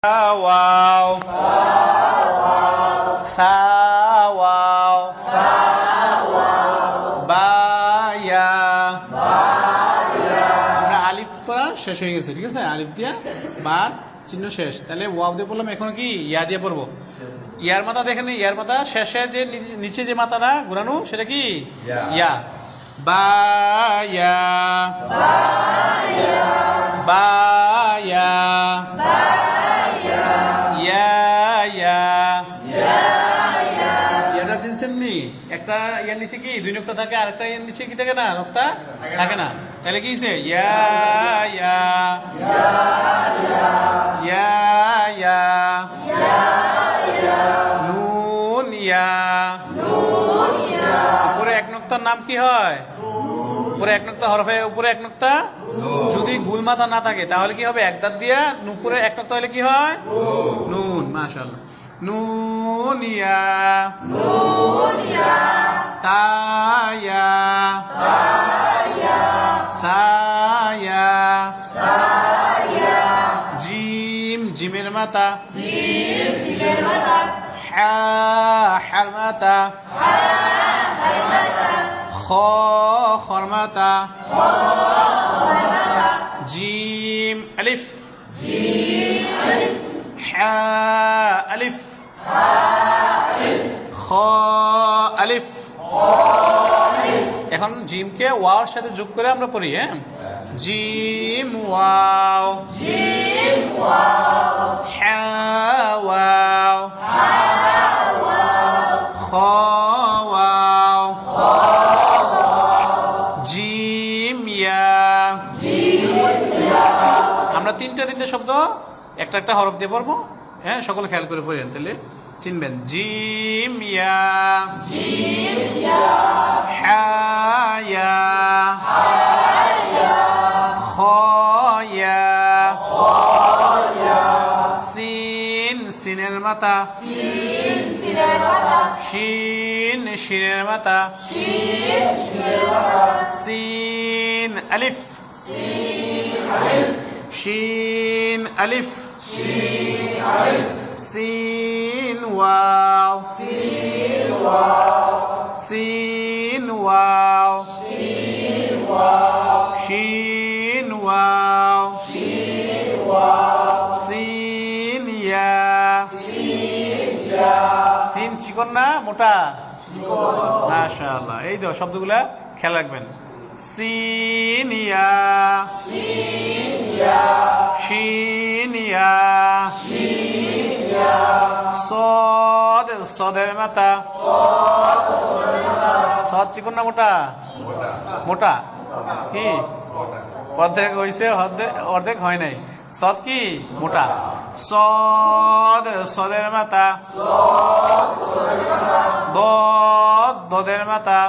Wow. Wow. Baya. আমরা আলিফ করা শেষ হয়ে গেছে, ঠিক আছে? আলিফ দিয়া বা চিহ্ন শেষ, তাহলে ওয়াও দিয়ে পড়লাম। এখন কি ইয়া দিয়ে পড়বো। ইয়ার মাথা দেখেন, ইয়ার মাথা শেষে যে নিচে যে মাথাটা ঘুরানো সেটা কি ইয়া। বায়া বায়া ইয়াটা চিনছেন নি? একটা ইয়ার নিচে কি দুই নক্তা থাকে, আর একটা ইয়ার নিচে কি থাকে না, নক্তা থাকে না। তাহলে কি হয়েছে? ইয়া ইয়া ইয়া ইয়া নুন ইয়া। উপরে এক নক্তার নাম কি হয়? উপরে এক নক্তা হরফে উপরে এক নক্তা। যদি গুল মাথা না থাকে তাহলে কি হবে? এক দাঁত দিয়া উপরে এক নক্তা হলে কি হয়? নুন। মাশাআল্লাহ। নুন ইয়া তায়া সায়া জিম জিমের মাথা হা হার মাথা খ খর মাথা জিম আলিফ হা আলিফ খ আলিফ। এখন জিমকে ওয়াওর সাথে যোগ করে আমরা পড়ি। হ্যাঁ, জিম ওয়াও হা ওয়াও খ ওয়াও জিম ইয়া। আমরা তিনটা শব্দ একটা একটা হরফ দিয়ে পড়বো। হ্যাঁ, সকলে খেয়াল করে পড়েন, তাহলে চিনবেন। জিম ইয়া হা ইয়া খ ইয়া সিন সিনের মাথা শিন শিনের মাথা সিন আলিফ শিন আলিফ সিন ওয়াও সিন ওয়াও শিন ওয়াও সিন ইয়া। সিন চিকন না মোটা? মাশাআল্লাহ। এই তো শব্দগুলা খেয়াল রাখবেন। সিন ইয়া শিন ইয়া সদ সদের মাথা সদ চিকন না মোটা? মোটা। কি অর্ধেক হয়েছে, অর্ধেক হয় নাই। সদ কি মোটা। সদ সদের মাথা দদ দদের মাথা